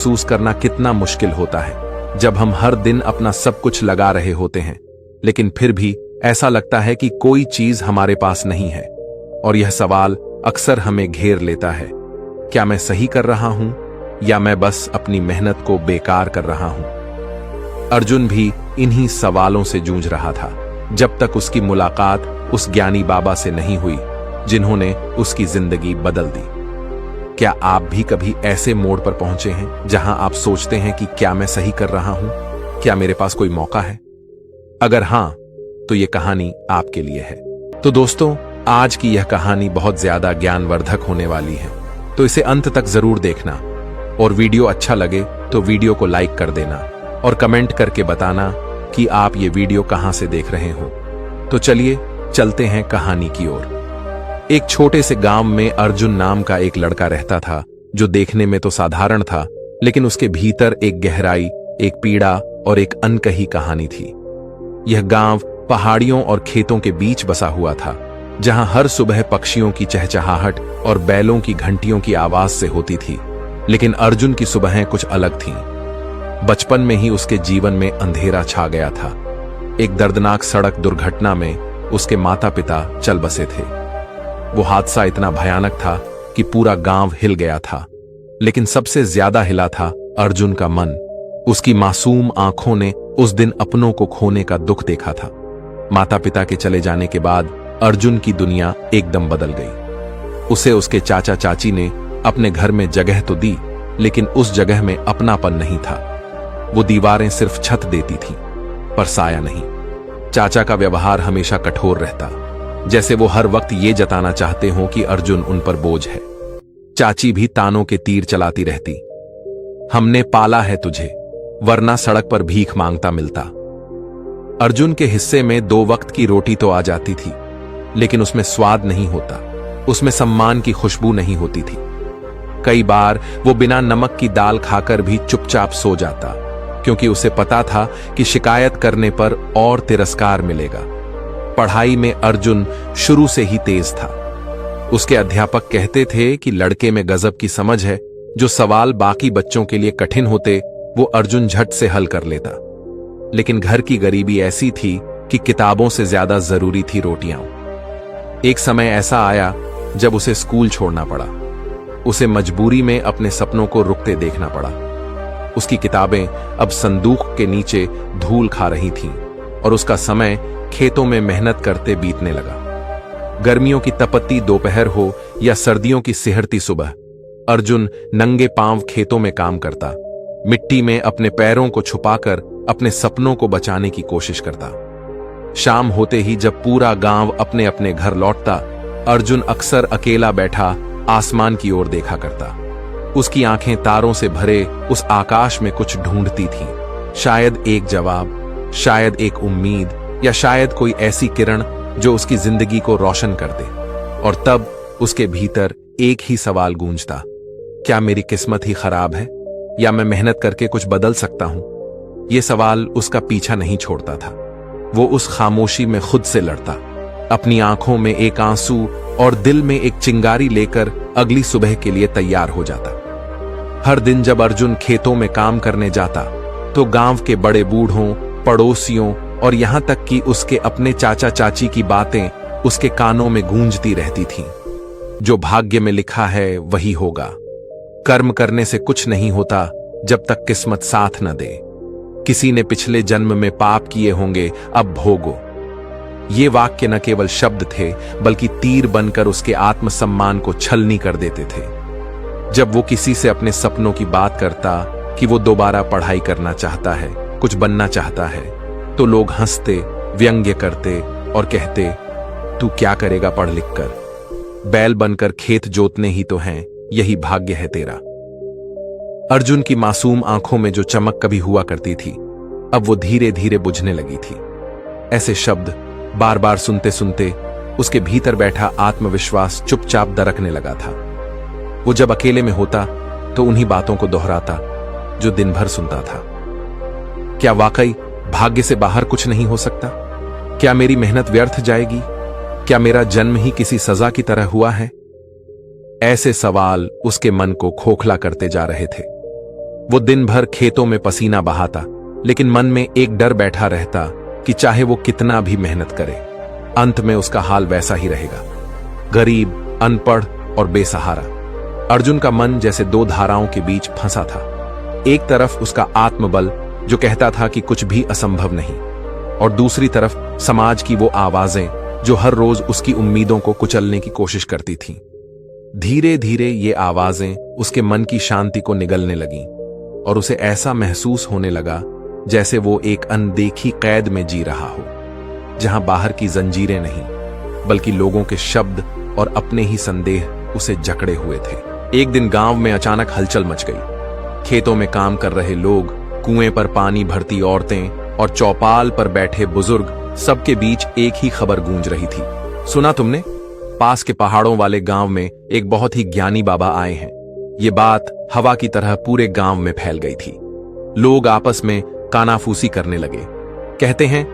महसूस करना कितना मुश्किल होता है जब हम हर दिन अपना सब कुछ लगा रहे होते हैं, लेकिन फिर भी ऐसा लगता है कि कोई चीज हमारे पास नहीं है। और यह सवाल अक्सर हमें घेर लेता है, क्या मैं सही कर रहा हूं या मैं बस अपनी मेहनत को बेकार कर रहा हूं। अर्जुन भी इन्हीं सवालों से जूझ रहा था जब तक उसकी मुलाकात उस ज्ञानी बाबा से नहीं हुई जिन्होंने उसकी जिंदगी बदल दी। क्या आप भी कभी ऐसे मोड़ पर पहुंचे हैं जहां आप सोचते हैं कि क्या मैं सही कर रहा हूं, क्या मेरे पास कोई मौका है? अगर हां, तो यह कहानी आपके लिए है। तो दोस्तों, आज की यह कहानी बहुत ज्यादा ज्ञानवर्धक होने वाली है, तो इसे अंत तक जरूर देखना। और वीडियो अच्छा लगे तो वीडियो को लाइक कर देना और कमेंट करके बताना कि आप ये वीडियो कहां से देख रहे हो। तो चलिए चलते हैं कहानी की ओर। एक छोटे से गांव में अर्जुन नाम का एक लड़का रहता था, जो देखने में तो साधारण था, लेकिन उसके भीतर एक गहराई, एक पीड़ा और एक अनकही कहानी थी। यह गांव पहाड़ियों और खेतों के बीच बसा हुआ था, जहां हर सुबह पक्षियों की चहचहाहट और बैलों की घंटियों की आवाज से होती थी। लेकिन अर्जुन की सुबहें कुछ अलग थीं। बचपन में ही उसके जीवन में अंधेरा छा गया था। एक दर्दनाक सड़क दुर्घटना में उसके माता पिता चल बसे थे। वो हादसा इतना भयानक था कि पूरा गांव हिल गया था, लेकिन सबसे ज्यादा हिला था अर्जुन का मन। उसकी मासूम आंखों ने उस दिन अपनों को खोने का दुख देखा था। माता पिता के चले जाने के बाद अर्जुन की दुनिया एकदम बदल गई। उसे उसके चाचा चाची ने अपने घर में जगह तो दी, लेकिन उस जगह में अपनापन नहीं था। वो दीवारें सिर्फ छत देती थीं, पर साया नहीं। चाचा का व्यवहार हमेशा कठोर रहता, जैसे वो हर वक्त ये जताना चाहते हो कि अर्जुन उन पर बोझ है। चाची भी तानों के तीर चलाती रहती, हमने पाला है तुझे, वरना सड़क पर भीख मांगता मिलता। अर्जुन के हिस्से में 2 वक्त की रोटी तो आ जाती थी, लेकिन उसमें स्वाद नहीं होता, उसमें सम्मान की खुशबू नहीं होती थी। कई बार वो बिना नमक की दाल खाकर भी चुपचाप सो जाता, क्योंकि उसे पता था कि शिकायत करने पर और तिरस्कार मिलेगा। पढ़ाई में अर्जुन शुरू से ही तेज था। उसके अध्यापक कहते थे कि लड़के में गजब की समझ है, जो सवाल बाकी बच्चों के लिए कठिन होते वो अर्जुन झट से हल कर लेता। लेकिन घर की गरीबी ऐसी थी कि किताबों से ज्यादा जरूरी थी रोटियां। एक समय ऐसा आया जब उसे स्कूल छोड़ना पड़ा। उसे मजबूरी में अपने सपनों को रुकते देखना पड़ा। उसकी किताबें अब संदूक के नीचे धूल खा रही थीं और उसका समय खेतों में मेहनत करते बीतने लगा। गर्मियों की तपती दोपहर हो या सर्दियों की सिहरती सुबह, अर्जुन नंगे पांव खेतों में काम करता, मिट्टी में अपने पैरों को छुपाकर अपने सपनों को बचाने की कोशिश करता। शाम होते ही जब पूरा गांव अपने अपने घर लौटता, अर्जुन अक्सर अकेला बैठा आसमान की ओर देखा करता। उसकी आंखें तारों से भरे उस आकाश में कुछ ढूंढती थीं। शायद एक जवाब, शायद एक उम्मीद, या शायद कोई ऐसी किरण जो उसकी जिंदगी को रोशन कर दे। और तब उसके भीतर एक ही सवाल गूंजता, क्या मेरी किस्मत ही खराब है या मैं मेहनत करके कुछ बदल सकता हूं? यह सवाल उसका पीछा नहीं छोड़ता था। वो उस खामोशी में खुद से लड़ता, अपनी आंखों में एक आंसू और दिल में एक चिंगारी लेकर अगली सुबह के लिए तैयार हो जाता। हर दिन जब अर्जुन खेतों में काम करने जाता, तो गांव के बड़े बूढ़ों, पड़ोसियों और यहां तक कि उसके अपने चाचा चाची की बातें उसके कानों में गूंजती रहती थीं। जो भाग्य में लिखा है वही होगा। कर्म करने से कुछ नहीं होता जब तक किस्मत साथ न दे। किसी ने पिछले जन्म में पाप किए होंगे, अब भोगो। ये वाक्य न केवल शब्द थे, बल्कि तीर बनकर उसके आत्मसम्मान को छलनी कर देते थे। जब वो किसी से अपने सपनों की बात करता कि वो दोबारा पढ़ाई करना चाहता है, कुछ बनना चाहता है, तो लोग हंसते, व्यंग्य करते और कहते, तू क्या करेगा पढ़ लिख कर? बैल बनकर खेत जोतने ही तो हैं, यही भाग्य है तेरा। अर्जुन की मासूम आंखों में जो चमक कभी हुआ करती थी, अब वो धीरे धीरे बुझने लगी थी। ऐसे शब्द बार बार सुनते सुनते उसके भीतर बैठा आत्मविश्वास चुपचाप दरकने लगा था। वो जब अकेले में होता तो उन्हीं बातों को दोहराता जो दिन भर सुनता था। क्या वाकई भाग्य से बाहर कुछ नहीं हो सकता? क्या मेरी मेहनत व्यर्थ जाएगी? क्या मेरा जन्म ही किसी सजा की तरह हुआ है? ऐसे सवाल उसके मन को खोखला करते जा रहे थे। वो दिन भर खेतों में पसीना बहाता, लेकिन मन में एक डर बैठा रहता कि चाहे वो कितना भी मेहनत करे, अंत में उसका हाल वैसा ही रहेगा, गरीब, अनपढ़ और बेसहारा। अर्जुन का मन जैसे दो धाराओं के बीच फंसा था। एक तरफ उसका आत्मबल जो कहता था कि कुछ भी असंभव नहीं, और दूसरी तरफ समाज की वो आवाजें जो हर रोज उसकी उम्मीदों को कुचलने की कोशिश करती थीं। धीरे धीरे ये आवाजें उसके मन की शांति को निगलने लगीं और उसे ऐसा महसूस होने लगा जैसे वो एक अनदेखी कैद में जी रहा हो, जहां बाहर की जंजीरें नहीं बल्कि लोगों के शब्द और अपने ही संदेह उसे जकड़े हुए थे। एक दिन गांव में अचानक हलचल मच गई। खेतों में काम कर रहे लोग, कुएं पर पानी भरती औरतें और चौपाल पर बैठे बुजुर्ग, सबके बीच एक ही खबर गूंज रही थी। सुना तुमने? पास के पहाड़ों वाले गांव में एक बहुत ही ज्ञानी बाबा आए हैं। ये बात हवा की तरह पूरे गांव में फैल गई थी। लोग आपस में कानाफूसी करने लगे। कहते हैं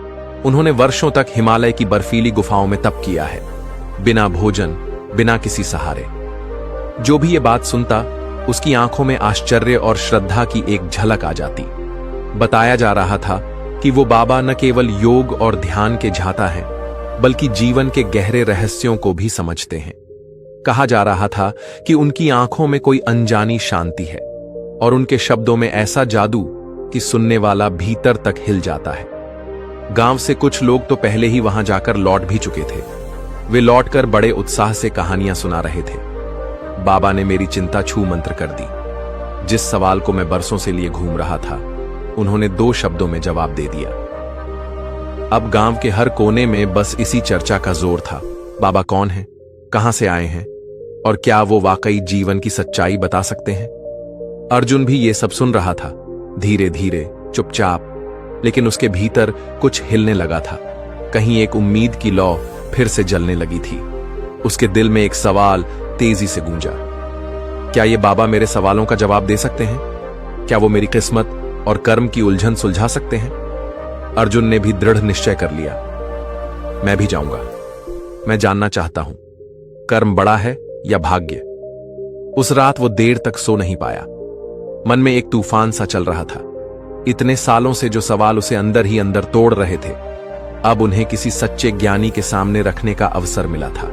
उन्होंने वर्षों तक हिमालय की बर्फीली गुफाओं में तप किया है, बिना भोजन, बिना किसी सहारे। जो भी ये बात सुनता, उसकी आंखों में आश्चर्य और श्रद्धा की एक झलक आ जाती। बताया जा रहा था कि वो बाबा न केवल योग और ध्यान के झाता हैं, बल्कि जीवन के गहरे रहस्यों को भी समझते हैं। कहा जा रहा था कि उनकी आंखों में कोई अनजानी शांति है और उनके शब्दों में ऐसा जादू कि सुनने वाला भीतर तक हिल जाता है। गांव से कुछ लोग तो पहले ही वहां जाकर लौट भी चुके थे। वे लौटकर बड़े उत्साह से कहानियां सुना रहे थे। बाबा ने मेरी चिंता छू मंत्र कर दी। जिस सवाल को मैं बरसों से लिए घूम रहा था, उन्होंने 2 शब्दों में जवाब दे दिया। अब गांव के हर कोने में बस इसी चर्चा का जोर था। बाबा कौन है, कहां से आए हैं और क्या वो वाकई जीवन की सच्चाई बता सकते हैं? अर्जुन भी ये सब सुन रहा था, धीरे धीरे, चुपचाप, लेकिन उसके भीतर कुछ हिलने लगा था। कहीं एक उम्मीद की लौ फिर से जलने लगी थी। उसके दिल में एक सवाल तेजी से गूंजा। क्या ये बाबा मेरे सवालों का जवाब दे सकते हैं? क्या वो मेरी किस्मत और कर्म की उलझन सुलझा सकते हैं? अर्जुन ने भी दृढ़ निश्चय कर लिया, मैं भी जाऊंगा। मैं जानना चाहता हूं, कर्म बड़ा है या भाग्य? उस रात वो देर तक सो नहीं पाया। मन में एक तूफान सा चल रहा था। इतने सालों से जो सवाल उसे अंदर ही अंदर तोड़ रहे थे, अब उन्हें किसी सच्चे ज्ञानी के सामने रखने का अवसर मिला था।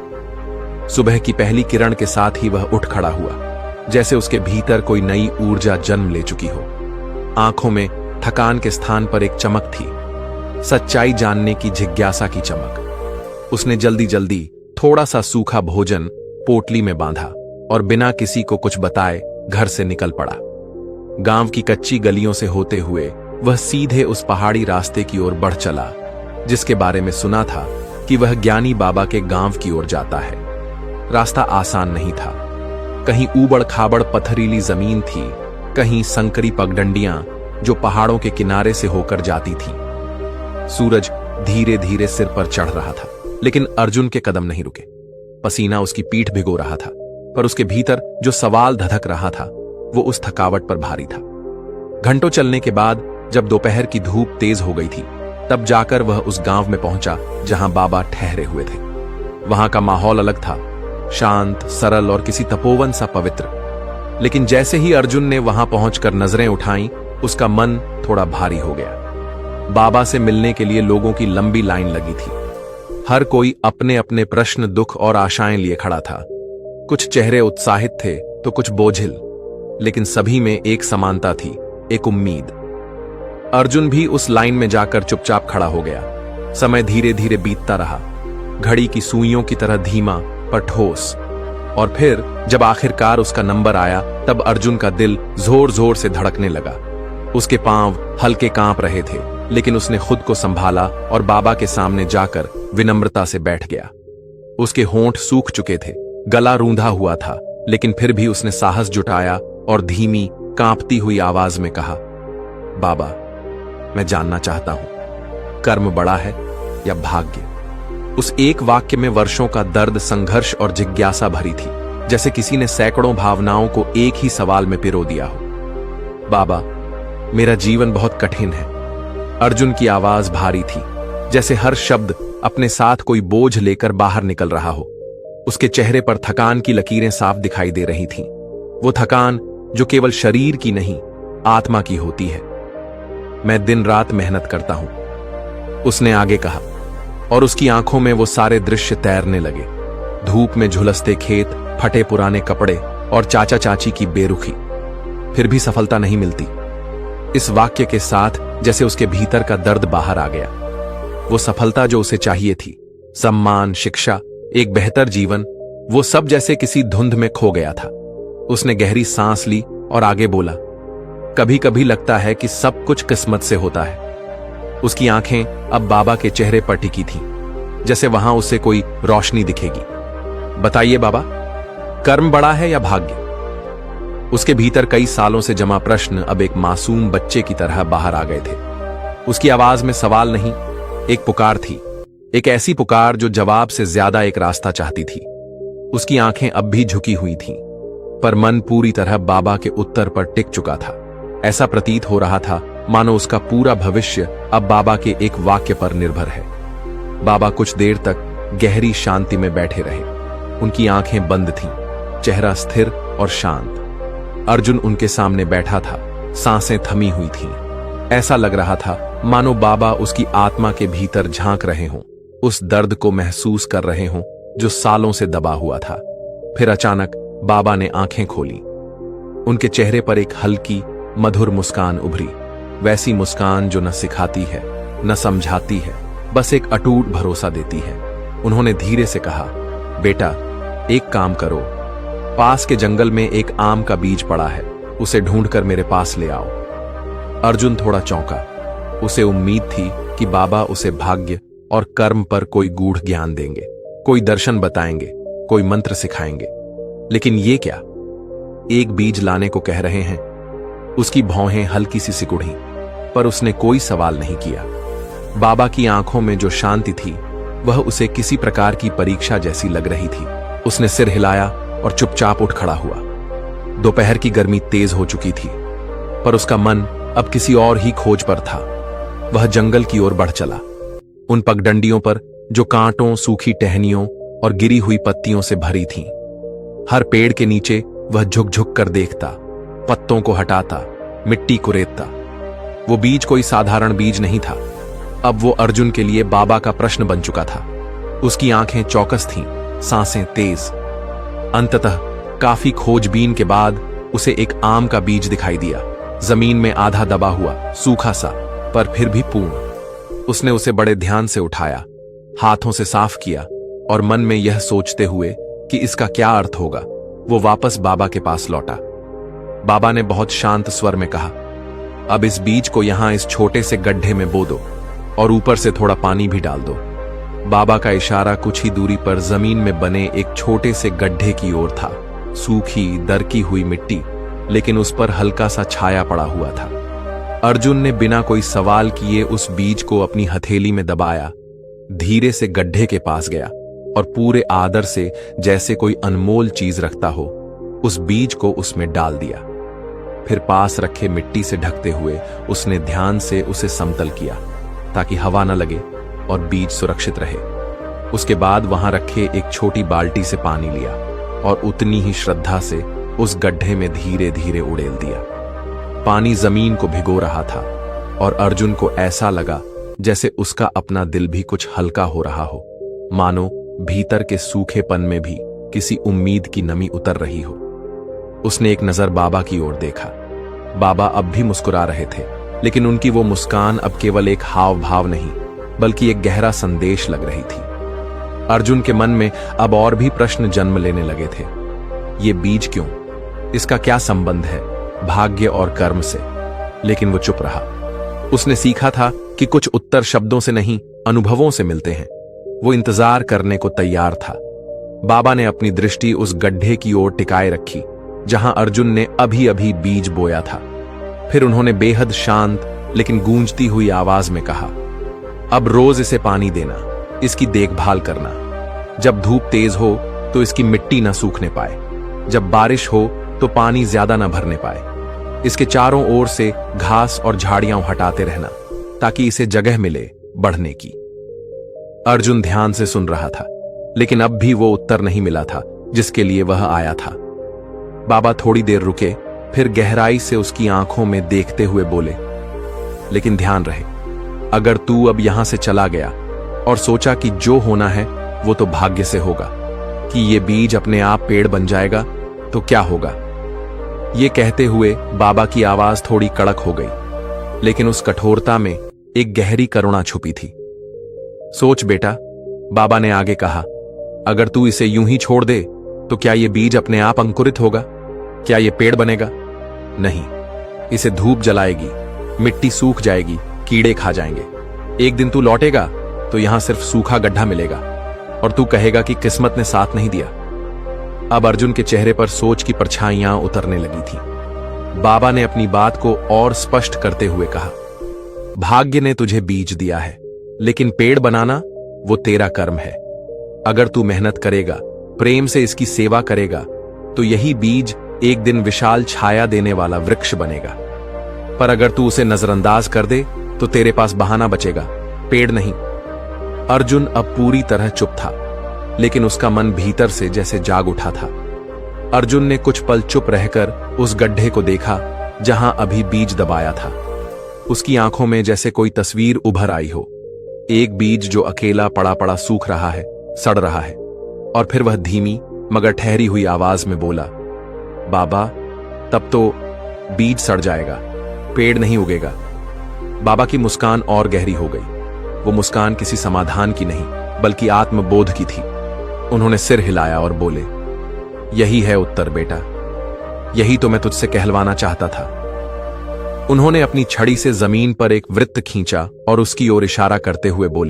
सुबह की पहली किरण के साथ ही वह उठ खड़ा हुआ, जैसे उसके भीतर कोई नई ऊर्जा जन्म ले चुकी हो। आंखों में थकान के स्थान पर एक चमक थी, सच्चाई जानने की जिज्ञासा की चमक। उसने जल्दी जल्दी थोड़ा सा सूखा भोजन पोटली में बांधा और बिना किसी को कुछ बताए घर से निकल पड़ा। गांव की कच्ची गलियों से होते हुए वह सीधे उस पहाड़ी रास्ते की ओर बढ़ चला, जिसके बारे में सुना था कि वह ज्ञानी बाबा के गांव की ओर जाता है। रास्ता आसान नहीं था। कहीं ऊबड़ खाबड़ पथरीली जमीन थी, कहीं संकरी पगडंडियां जो पहाड़ों के किनारे से होकर जाती थीं। सूरज धीरे धीरे सिर पर चढ़ रहा था, लेकिन अर्जुन के कदम नहीं रुके। पसीना उसकी पीठ भिगो रहा था, पर उसके भीतर जो सवाल धधक रहा था वो उस थकावट पर भारी था। घंटों चलने के बाद जब दोपहर की धूप तेज हो गई थी, तब जाकर वह उस गांव में पहुंचा जहां बाबा ठहरे हुए थे। वहां का माहौल अलग था, शांत, सरल और किसी तपोवन सा पवित्र। लेकिन जैसे ही अर्जुन ने वहां पहुंचकर नजरें उठाईं, उसका मन थोड़ा भारी हो गया। बाबा से मिलने के लिए लोगों की लंबी लाइन लगी थी। हर कोई अपने अपने प्रश्न, दुख और आशाएं लिए खड़ा था। कुछ चेहरे उत्साहित थे तो कुछ बोझिल, लेकिन सभी में एक समानता थी, एक उम्मीद। अर्जुन भी उस लाइन में जाकर चुपचाप खड़ा हो गया। समय धीरे धीरे बीतता रहा, घड़ी की सुइयों की तरह धीमा पर ठोस। और फिर जब आखिरकार उसका नंबर आया, तब अर्जुन का दिल जोर जोर से धड़कने लगा। उसके पांव हल्के कांप रहे थे, लेकिन उसने खुद को संभाला और बाबा के सामने जाकर विनम्रता से बैठ गया। उसके होंठ सूख चुके थे, गला रूंधा हुआ था, लेकिन फिर भी उसने साहस जुटाया और धीमी, कांपती हुई आवाज में कहा, बाबा, मैं जानना चाहता हूं, कर्म बड़ा है या भाग्य? उस एक वाक्य में वर्षों का दर्द, संघर्ष और जिज्ञासा भरी थी, जैसे किसी ने सैकड़ों भावनाओं को एक ही सवाल में पिरो दिया हो। बाबा, मेरा जीवन बहुत कठिन है। अर्जुन की आवाज भारी थी, जैसे हर शब्द अपने साथ कोई बोझ लेकर बाहर निकल रहा हो। उसके चेहरे पर थकान की लकीरें साफ दिखाई दे रही थीं। वो थकान जो केवल शरीर की नहीं, आत्मा की होती है। मैं दिन रात मेहनत करता हूं, उसने आगे कहा, और उसकी आंखों में वो सारे दृश्य तैरने लगे। धूप में झुलसते खेत, फटे पुराने कपड़े और चाचा चाची की बेरुखी। फिर भी सफलता नहीं मिलती। इस वाक्य के साथ जैसे उसके भीतर का दर्द बाहर आ गया। वो सफलता जो उसे चाहिए थी, सम्मान, शिक्षा, एक बेहतर जीवन, वो सब जैसे किसी धुंध में खो गया था। उसने गहरी सांस ली और आगे बोला, कभी कभी लगता है कि सब कुछ किस्मत से होता है। उसकी आंखें अब बाबा के चेहरे पर टिकी थीं, जैसे वहां उसे कोई रोशनी दिखेगी। बताइए बाबा, कर्म बड़ा है या भाग्य? उसके भीतर कई सालों से जमा प्रश्न अब एक मासूम बच्चे की तरह बाहर आ गए थे। उसकी आवाज में सवाल नहीं, एक पुकार थी, एक ऐसी पुकार जो जवाब से ज्यादा एक रास्ता चाहती थी। उसकी आंखें अब भी झुकी हुई थीं, पर मन पूरी तरह बाबा के उत्तर पर टिक चुका था। ऐसा प्रतीत हो रहा था मानो उसका पूरा भविष्य अब बाबा के एक वाक्य पर निर्भर है। बाबा कुछ देर तक गहरी शांति में बैठे रहे। उनकी आंखें बंद थीं, चेहरा स्थिर और शांत। अर्जुन उनके सामने बैठा था, सांसें थमी हुई थीं। ऐसा लग रहा था मानो बाबा उसकी आत्मा के भीतर झांक रहे हों, उस दर्द को महसूस कर रहे हों जो सालों से दबा हुआ था। फिर अचानक बाबा ने आंखें खोली। उनके चेहरे पर एक हल्की मधुर मुस्कान उभरी, वैसी मुस्कान जो न सिखाती है न समझाती है, बस एक अटूट भरोसा देती है। उन्होंने धीरे से कहा, बेटा, एक काम करो, पास के जंगल में एक आम का बीज पड़ा है, उसे ढूंढकर मेरे पास ले आओ। अर्जुन थोड़ा चौंका। उसे उम्मीद थी कि बाबा उसे भाग्य और कर्म पर कोई गूढ़ ज्ञान देंगे, कोई दर्शन बताएंगे, कोई मंत्र सिखाएंगे। लेकिन ये क्या? एक बीज लाने को कह रहे हैं। उसकी भौहें हल्की सी सिकुड़ी, पर उसने कोई सवाल नहीं किया। बाबा की आंखों में जो शांति थी वह उसे किसी प्रकार की परीक्षा जैसी लग रही थी। उसने सिर हिलाया और चुपचाप उठ खड़ा हुआ। दोपहर की गर्मी तेज हो चुकी थी, पर उसका मन अब किसी और ही खोज पर था। वह जंगल की ओर बढ़ चला। उन पगडंडियों पर जो कांटों, सूखी टहनियों और गिरी हुई पत्तियों से भरी थीं। हर पेड़ के नीचे वह झुक झुक कर देखता, पत्तों को हटाता, मिट्टी को रेतता। वो बीज कोई साधारण बीज नहीं था। अब वो अर्जुन के लिए बाबा का प्रश्न बन चुका था। उसकी आंखें चौकस थीं, सांसें तेज। अंततः काफी खोजबीन के बाद उसे एक आम का बीज दिखाई दिया, जमीन में आधा दबा हुआ, सूखा सा, पर फिर भी पूर्ण। उसने उसे बड़े ध्यान से उठाया, हाथों से साफ किया और मन में यह सोचते हुए कि इसका क्या अर्थ होगा, वो वापस बाबा के पास लौटा। बाबा ने बहुत शांत स्वर में कहा, अब इस बीज को यहां इस छोटे से गड्ढे में बो दो और ऊपर से थोड़ा पानी भी डाल दो। बाबा का इशारा कुछ ही दूरी पर जमीन में बने एक छोटे से गड्ढे की ओर था। सूखी, दरकी हुई मिट्टी, लेकिन उस पर हल्का सा छाया पड़ा हुआ था। अर्जुन ने बिना कोई सवाल किए उस बीज को अपनी हथेली में दबाया, धीरे से गड्ढे के पास गया और पूरे आदर से, जैसे कोई अनमोल चीज रखता हो, उस बीज को उसमें डाल दिया। फिर पास रखे मिट्टी से ढकते हुए उसने ध्यान से उसे समतल किया ताकि हवा न लगे और बीज सुरक्षित रहे। उसके बाद वहां रखे एक छोटी बाल्टी से पानी लिया और उतनी ही श्रद्धा से उस गड्ढे में धीरे धीरे उड़ेल दिया। पानी जमीन को भिगो रहा था और अर्जुन को ऐसा लगा जैसे उसका अपना दिल भी कुछ हल्का हो रहा हो, मानो भीतर के सूखेपन में भी किसी उम्मीद की नमी उतर रही हो। उसने एक नजर बाबा की ओर देखा। बाबा अब भी मुस्कुरा रहे थे, लेकिन उनकी वो मुस्कान अब केवल एक हाव भाव नहीं, बल्कि एक गहरा संदेश लग रही थी। अर्जुन के मन में अब और भी प्रश्न जन्म लेने लगे थे। ये बीज क्यों? इसका क्या संबंध है भाग्य और कर्म से? लेकिन वो चुप रहा। उसने सीखा था कि कुछ उत्तर शब्दों से नहीं, अनुभवों से मिलते हैं। वो इंतजार करने को तैयार था। बाबा ने अपनी दृष्टि उस गड्ढे की ओर टिकाए रखी जहां अर्जुन ने अभी अभी बीज बोया था। फिर उन्होंने बेहद शांत लेकिन गूंजती हुई आवाज में कहा, अब रोज इसे पानी देना, इसकी देखभाल करना। जब धूप तेज हो तो इसकी मिट्टी न सूखने पाए, जब बारिश हो तो पानी ज्यादा न भरने पाए। इसके चारों ओर से घास और झाड़ियां हटाते रहना ताकि इसे जगह मिले बढ़ने की। अर्जुन ध्यान से सुन रहा था, लेकिन अब भी वो उत्तर नहीं मिला था जिसके लिए वह आया था। बाबा थोड़ी देर रुके, फिर गहराई से उसकी आंखों में देखते हुए बोले, लेकिन ध्यान रहे, अगर तू अब यहां से चला गया और सोचा कि जो होना है वो तो भाग्य से होगा, कि ये बीज अपने आप पेड़ बन जाएगा, तो क्या होगा। ये कहते हुए बाबा की आवाज थोड़ी कड़क हो गई, लेकिन उस कठोरता में एक गहरी करुणा छुपी थी। सोच बेटा, बाबा ने आगे कहा, अगर तू इसे यूं ही छोड़ दे तो क्या ये बीज अपने आप अंकुरित होगा? क्या ये पेड़ बनेगा? नहीं, इसे धूप जलाएगी, मिट्टी सूख जाएगी, कीड़े खा जाएंगे। एक दिन तू लौटेगा तो यहां सिर्फ सूखा गड्ढा मिलेगा और तू कहेगा कि किस्मत ने साथ नहीं दिया। अब अर्जुन के चेहरे पर सोच की परछाइयां उतरने लगी थी। बाबा ने अपनी बात को और स्पष्ट करते हुए कहा, भाग्य ने तुझे बीज दिया है, लेकिन पेड़ बनाना वो तेरा कर्म है। अगर तू मेहनत करेगा, प्रेम से इसकी सेवा करेगा, तो यही बीज एक दिन विशाल छाया देने वाला वृक्ष बनेगा। पर अगर तू उसे नजरअंदाज कर दे तो तेरे पास बहाना बचेगा, पेड़ नहीं। अर्जुन अब पूरी तरह चुप था, लेकिन उसका मन भीतर से जैसे जाग उठा था। अर्जुन ने कुछ पल चुप रहकर उस गड्ढे को देखा जहां अभी बीज दबाया था। उसकी आंखों में जैसे कोई तस्वीर उभर आई हो, एक बीज जो अकेला पड़ा पड़ा सूख रहा है, सड़ रहा है। और फिर वह धीमी मगर ठहरी हुई आवाज में बोला, बाबा, तब तो बीज सड़ जाएगा, पेड़ नहीं उगेगा। बाबा की मुस्कान और गहरी हो गई। वो मुस्कान किसी समाधान की नहीं, बल्कि आत्मबोध की थी। उन्होंने सिर हिलाया और बोले, यही है उत्तर बेटा, यही तो मैं तुझसे कहलवाना चाहता था। उन्होंने अपनी छड़ी से जमीन पर एक वृत्त खींचा और उसकी ओर इशारा करते हुए बोले,